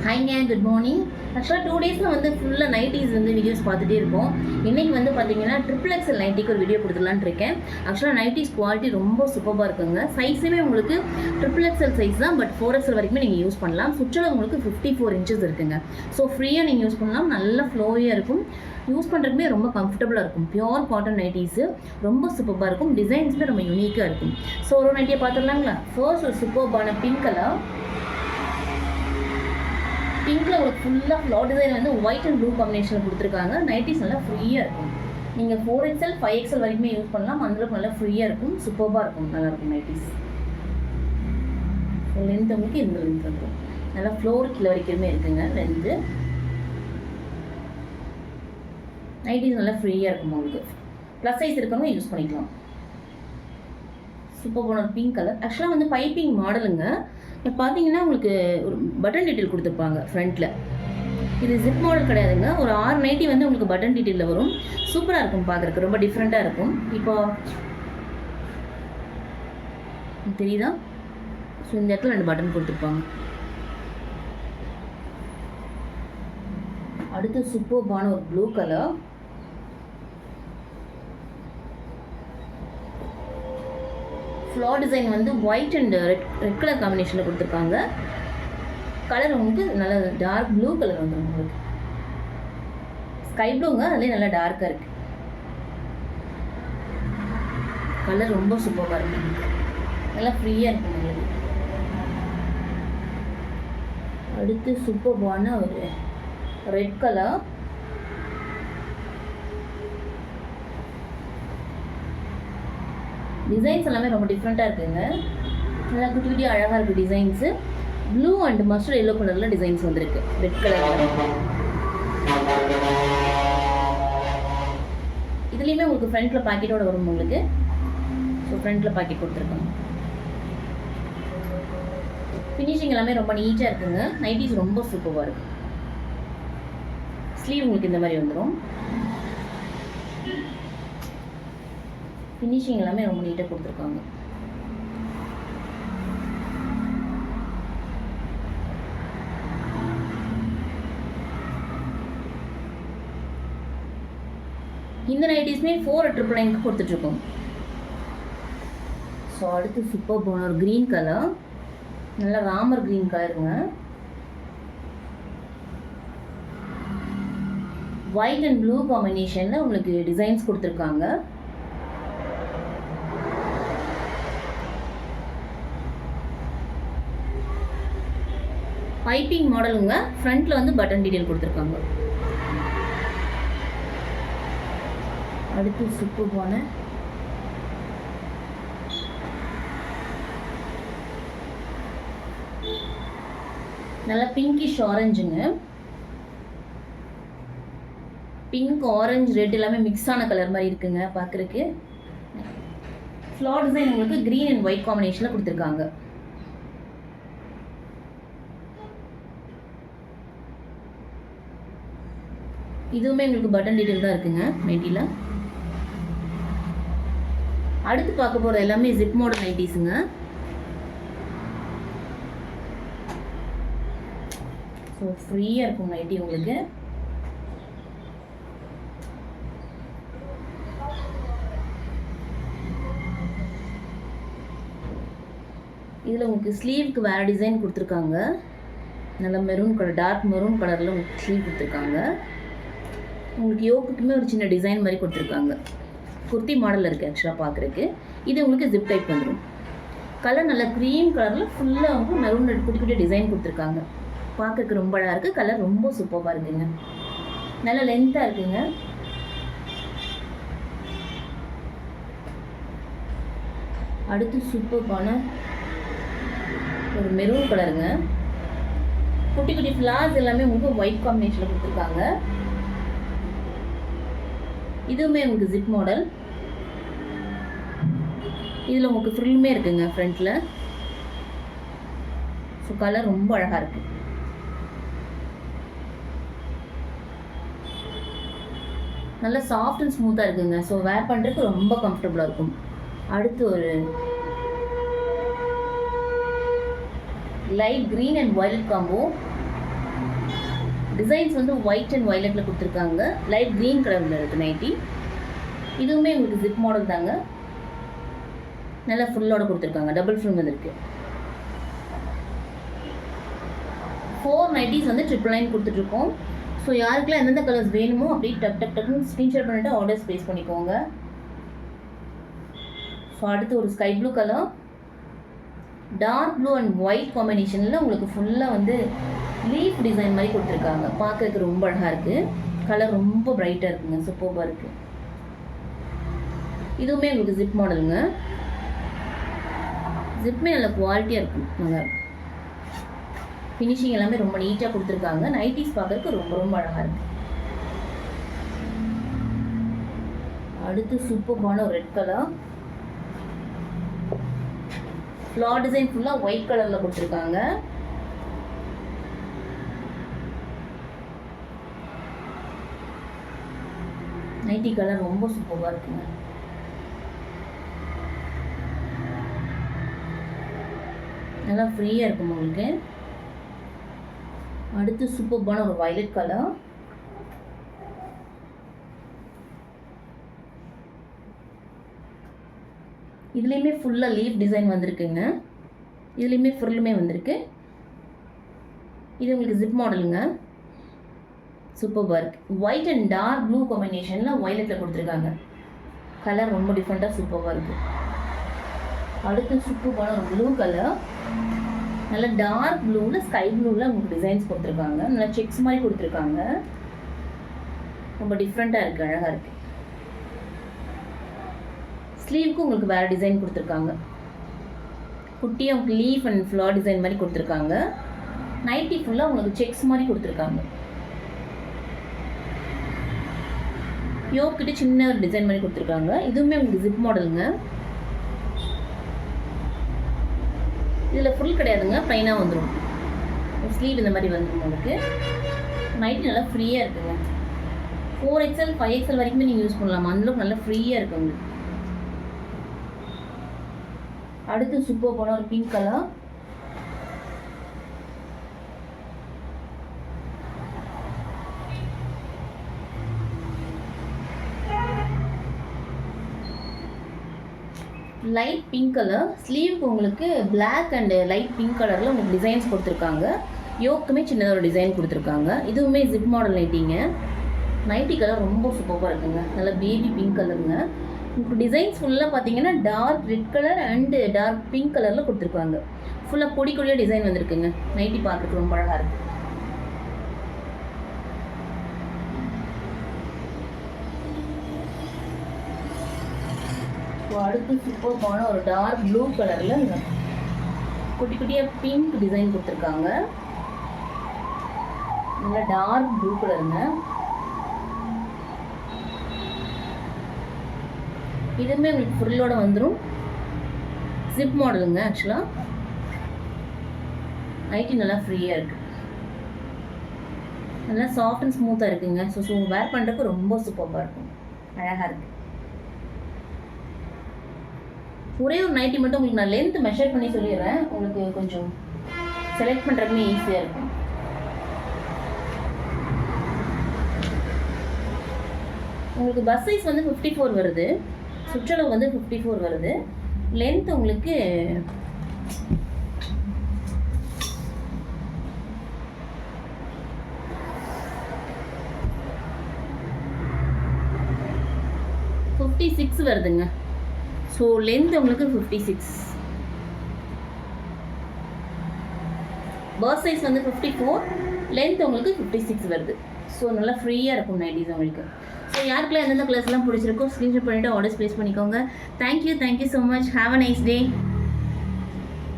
ஹைங்க, good morning. ஆக்சுவலாக 2 டேஸில் வந்து ஃபுல்லாக நைட்டிஸ் வந்து வீடியோஸ் பார்த்துட்டே இருக்கோம். இன்றைக்கி வந்து பார்த்தீங்கன்னா XXL நைட்டிக்கு ஒரு வீடியோ கொடுத்துலான்னு இருக்கேன். ஆக்சுவலாக நைட்டிஸ் குவாலிட்டி ரொம்ப சூப்பராக இருக்குங்க. சைஸுமே உங்களுக்கு XXL சைஸ் தான், பட் 4XL வரைக்குமே நீங்கள் யூஸ் பண்ணலாம். சுற்றளவு உங்களுக்கு 54 இன்ச்சஸ் இருக்குங்க. ஸோ ஃப்ரீயாக நீங்கள் யூஸ் பண்ணலாம். நல்ல ஃப்ளோயாக இருக்கும். யூஸ் பண்ணுறதுக்குமே ரொம்ப கம்ஃபர்டபுளாக இருக்கும். பியோர் காட்டன் நைட்டிஸு ரொம்ப சூப்பராக இருக்கும். டிசைன்ஸுமே ரொம்ப யூனிக்காக இருக்கும். ஸோ ஒரு நைட்டியை பார்த்துடலாங்களா? ஃபர்ஸ்ட் ஒரு சூப்பர்பான பிங்க் கலர். பிங்க்கில் உங்களுக்கு ஃபுல்லாக ஃப்ளார் டிசைன் வந்து ஒயிட் அண்ட் ப்ளூ காம்பினேஷனில் கொடுத்துருக்காங்க. நைட்டிஸ் நல்லா ஃப்ரீயாக இருக்கும். நீங்கள் 4XL 5XL வரைக்குமே யூஸ் பண்ணலாம். அந்தளவுக்கு நல்லா ஃப்ரீயாக இருக்கும். சூப்பராக இருக்கும். நல்லாயிருக்கும் நைட்டிஸ். லென்த் உங்களுக்கு இந்த லென்த் வந்துடும். நல்லா ஃப்ளோர் கீழே வரைக்குமே இருக்குங்க லென்த்து. நைட்டிஸ் நல்லா ஃப்ரீயாக இருக்கும். உங்களுக்கு ப்ளஸ் சைஸ் இருக்கிறவங்க யூஸ் பண்ணிக்கலாம். சூப்பரான ஒரு பிங்க் கலர். ஆக்சுவலாக வந்து பைப்பிங் மாடலுங்க. இப்போ பார்த்தீங்கன்னா உங்களுக்கு ஒரு பட்டன் டீட்டெயில் கொடுத்துருப்பாங்க ஃப்ரண்ட்டில். இது ஜிப் மாடல் கிடையாதுங்க. ஒரு 6 நைட்டி வந்து உங்களுக்கு பட்டன் டீட்டெயிலில் வரும். சூப்பராக இருக்கும் பார்க்குறதுக்கு. ரொம்ப டிஃப்ரெண்ட்டாக இருக்கும். இப்போ தெரியுதா? ஸோ இந்த இடத்துல 2 பட்டன் கொடுத்துருப்பாங்க. அடுத்து சூப்பர்பான ஒரு ப்ளூ கலர். ஃப்ளார் டிசைன் வந்து ஒயிட் அண்ட் ரெட் கலர் காம்பினேஷனில் கொடுத்துருக்காங்க. கலர் உங்களுக்கு நல்ல டார்க் ப்ளூ கலர் வந்துடும். உங்களுக்கு ஸ்கை ப்ளூங்க, அதுலேயே நல்லா டார்க்காக இருக்குது. கலர் ரொம்ப சூப்பராக இருக்கும். நல்லா ஃப்ரீயாக இருக்கும் உங்களுக்கு. அடுத்து சூப்பர்பான ஒரு ரெட் கலர். டிசைன்ஸ் எல்லாமே ரொம்ப டிஃப்ரெண்ட்டாக இருக்குங்க. நல்லா குட்டி குட்டி அழகாக இருக்குது designs. Blue and mustard yellow கலரில் டிசைன்ஸ் வந்துருக்கு. ரெட் கலர் இதுலேயுமே உங்களுக்கு ஃப்ரண்ட்டில் பாக்கெட்டோடு வரும் உங்களுக்கு. ஸோ ஃப்ரண்ட்டில் பாக்கெட் கொடுத்துருக்காங்க. ஃபினிஷிங் எல்லாமே ரொம்ப நீட்டாக இருக்குங்க. நைட்டிஸ் ரொம்ப சூப்பராக இருக்குது. ஸ்லீவ் உங்களுக்கு இந்த மாதிரி வந்துடும். ஃபினிஷிங் எல்லாமே ரொம்ப நீட்டாக கொடுத்துருக்காங்க. இந்த நைட்டிஸ்மே 4,999 கொடுத்துட்ருக்கோம். ஸோ அடுத்து சூப்பர் போன ஒரு க்ரீன் கலர். நல்லா ராமர் க்ரீன் கலருங்க. ஒயிட் அண்ட் ப்ளூ காம்பினேஷனில் உங்களுக்கு டிசைன்ஸ் கொடுத்துருக்காங்க. பைப்பிங் மாடலுங்க. ஃப்ரண்ட்டில் வந்து பட்டன் டீட்டெயில் கொடுத்துருக்காங்க. அடுத்து சூப்பர்பான நல்லா பிங்கிஷ் ஆரஞ்சுங்க. பிங்க், ஆரஞ்சு, ரெட் எல்லாமே மிக்ஸ் ஆன கலர் மாதிரி இருக்குங்க பார்க்குறதுக்கு. ஃப்ளார் டிசைன் உங்களுக்கு க்ரீன் அண்ட் ஒயிட் காம்பினேஷனில் கொடுத்துருக்காங்க. இதுவுமே உங்களுக்கு பட்டன் டீட்டெயில் தான் இருக்குங்க நைட்டியில். அடுத்து பார்க்க போகிற எல்லாமே ஜிப் மாடல் நைட்டிஸுங்க. ஸோ ஃப்ரீயாக இருக்கும் நைட்டி உங்களுக்கு. இதில் உங்களுக்கு ஸ்லீவுக்கு வேறு டிசைன் கொடுத்துருக்காங்க. நல்ல மெரூன் கலர், டார்க் மெரூன் கலரில் உங்களுக்கு ஸ்லீவ் கொடுத்துருக்காங்க. உங்களுக்கு யோக்குக்குமே ஒரு சின்ன டிசைன் மாதிரி கொடுத்துருக்காங்க. குர்த்தி மாடலில் இருக்குது ஆக்சுவலாக பார்க்குறதுக்கு. இது உங்களுக்கு ஜிப் டைப் வந்துடும். கலர் நல்லா க்ரீம் கலரில் ஃபுல்லாக வந்து மெரூன் குட்டி குட்டி டிசைன் கொடுத்துருக்காங்க. பார்க்குறதுக்கு ரொம்ப அழகாக இருக்குது. கலர் ரொம்ப சூப்பராக இருக்குங்க. நல்லா லென்த்தாக இருக்குங்க. அடுத்து சூப்பர்பான ஒரு மெரூன் கலருங்க. குட்டி குட்டி ஃப்ளார்ஸ் எல்லாமே உங்களுக்கு ஒயிட் காம்பினேஷனில் கொடுத்துருக்காங்க. இதுவுமே உங்களுக்கு ஜிப் மாடல். இதில் உங்களுக்கு ஃப்ரில்லுமே இருக்குங்க ஃப்ரண்ட்டில். ஸோ கலர் ரொம்ப அழகாக இருக்குது. நல்லா சாஃப்ட் அண்ட் ஸ்மூத்தாக இருக்குங்க. ஸோ வேர் பண்ணுறதுக்கு ரொம்ப கம்ஃபர்டபுளாக இருக்கும். அடுத்து ஒரு light green and violet combo. Designs வந்து ஒயிட் அண்ட் வயலட்டில் கொடுத்துருக்காங்க. லைட் க்ரீன் கலரில் இருக்குது நைட்டி. இதுவுமே உங்களுக்கு ஜிப் மாடல் தாங்க. நல்லா ஃபுல்லோட கொடுத்துருக்காங்க. டபுள் ஃபில் வந்துருக்கு. 4 நைட்டிஸ் வந்து 999 கொடுத்துட்ருக்கோம். ஸோ யாருக்கெல்லாம் எந்தெந்த கலர்ஸ் வேணுமோ அப்படியே டக்குன்னு ஸ்க்ரீன்ஷாட் பண்ணிவிட்டு ஆர்டர்ஸ் ப்ளேஸ் பண்ணிக்கோங்க. ஸோ அடுத்து ஒரு sky blue colour, dark blue and white காம்பினேஷனில் உங்களுக்கு ஃபுல்லாக வந்து லீஃப் டிசைன் மாதிரி கொடுத்துருக்காங்க. பார்க்கறதுக்கு ரொம்ப அழகாக இருக்குது. கலர் ரொம்ப பிரைட்டாக இருக்குங்க. சூப்பராக இருக்குது. இதுவுமே உங்களுக்கு ஜிப் மாடலுங்க. ஜிப்புமே நல்ல குவாலிட்டியாக இருக்கும். நல்லா ஃபினிஷிங் எல்லாமே ரொம்ப நீட்டாக கொடுத்துருக்காங்க. நைட்டிஸ் பார்க்கறதுக்கு ரொம்ப ரொம்ப அழகாக இருக்குது. அடுத்து சூப்பரான ஒரு ரெட் கலர், ஃப்ளார் டிசைன் ஃபுல்லாக ஒயிட் கலரில் கொடுத்துருக்காங்க. நைட்டி கலர் ரொம்ப சூப்பராக இருக்குங்க. நல்லா ஃப்ரீயாக இருக்கும் உங்களுக்கு. அடுத்து சூப்பரான ஒரு வயலட் கலர், இதுலேயுமே ஃபுல்லாக லீஃப் டிசைன் வந்திருக்குங்க. இதுலேயுமே ஃபுல்லுமே வந்திருக்கு. இது உங்களுக்கு ஜிப் மாடலுங்க. சூப்பராக இருக்குது. ஒயிட் அண்ட் டார்க் ப்ளூ காம்பினேஷனில் வயலட்டில் கொடுத்துருக்காங்க. கலர் ரொம்ப டிஃப்ரெண்ட்டாக சூப்பராக இருக்குது. அடுத்து சூப்பரான ஒரு ப்ளூ கலர், நல்ல டார்க் ப்ளூவில் ஸ்கை ப்ளூவில் உங்களுக்கு டிசைன்ஸ் கொடுத்துருக்காங்க. நல்லா செக்ஸ் மாதிரி கொடுத்துருக்காங்க. ரொம்ப டிஃப்ரெண்ட்டாக இருக்குது. அழகாக இருக்குது. ஸ்லீவுக்கு உங்களுக்கு வேறு டிசைன் கொடுத்துருக்காங்க. குட்டியாக உங்களுக்கு லீஃப் அண்ட் ஃப்ளார் டிசைன் மாதிரி கொடுத்துருக்காங்க. நைட்டி ஃபுல்லாக உங்களுக்கு செக்ஸ் மாதிரி கொடுத்துருக்காங்க. யோக்கிட்ட சின்ன ஒரு டிசைன் மாதிரி கொடுத்துருக்காங்க. இதுவுமே உங்களுக்கு ஜிப் மாடலுங்க. இதில் ஃபுல் கிடையாதுங்க, ப்ளைனாக வந்துடும். ஸ்லீவ் இந்த மாதிரி வந்துடும் உங்களுக்கு. நைட்டி நல்லா ஃப்ரீயாக இருக்குங்க. 4XL 5XL வரைக்குமே நீங்கள் யூஸ் பண்ணலாம். அந்தளவுக்கு நல்லா ஃப்ரீயாக இருக்குது உங்களுக்கு. அடுத்து சூப்பர் போன ஒரு pink colour, light pink colour. ஸ்லீவுக்கு உங்களுக்கு பிளாக் அண்ட் லைட் பிங்க் கலரில் உங்களுக்கு டிசைன்ஸ் கொடுத்துருக்காங்க. யோக்குமே சின்னதாக ஒரு டிசைன் கொடுத்துருக்காங்க. இதுவுமே ஜிப் மாடல் நைட்டிங்க. நைட்டி கலர் ரொம்ப சூப்பராக இருக்குங்க. நல்லா பேபி பிங்க் கலருங்க. உங்களுக்கு டிசைன்ஸ் ஃபுல்லாக பார்த்தீங்கன்னா dark red colour and dark pink கலரில் கொடுத்துருக்காங்க. ஃபுல்லாக பொடி கொடியாக டிசைன் வந்திருக்குங்க. நைட்டி பார்க்குறதுக்கு ரொம்ப அழகாக இருக்குது. அடுத்து சூப்பரான ஒரு டார்க் ப்ளூ கலரில் குட்டி குட்டியாக பிங்க் டிசைன் கொடுத்துருக்காங்க. நல்லா டார்க் ப்ளூ கலருங்க. இதுவுமே உங்களுக்கு ஃபுல்லோட வந்துடும். ஜிப் மாடலுங்க. ஆக்சுவலாக நைட்டி நல்லா ஃப்ரீயாக இருக்குது. நல்லா சாஃப்ட் அண்ட் ஸ்மூத்தாக இருக்குங்க. ஸோ வேர் பண்ணுறதுக்கு ரொம்ப சூப்பராக இருக்கும். அழகாக இருக்குது. ஒரே ஒரு நைட்டி மட்டும் உங்களுக்கு நான் லென்த் மெஷர் பண்ணி சொல்லிடுறேன். உங்களுக்கு கொஞ்சம் செலக்ட் பண்ணுறதுமே ஈஸியாக இருக்கும். உங்களுக்கு பஸ் சைஸ் வந்து 54 வருது. சுற்றளவு வந்து 54 வருது. லென்த் உங்களுக்கு 56 வருதுங்க. ஸோ லென்த் உங்களுக்கு 56. பர்த் சைஸ் வந்து 54, லென்த் உங்களுக்கு 56 வருது. ஸோ நல்லா ஃப்ரீயாக இருக்கும் நைட்டிஸ் உங்களுக்கு. ஸோ யாருக்கெல்லாம் எந்தெந்த கலர்ஸ்லாம் பிடிச்சிருக்கோ ஸ்க்ரீன்ஷாட் பண்ணிவிட்டு ஆர்டர்ஸ் ப்ளேஸ் பண்ணிக்கோங்க. Thank you so much. Have a nice day.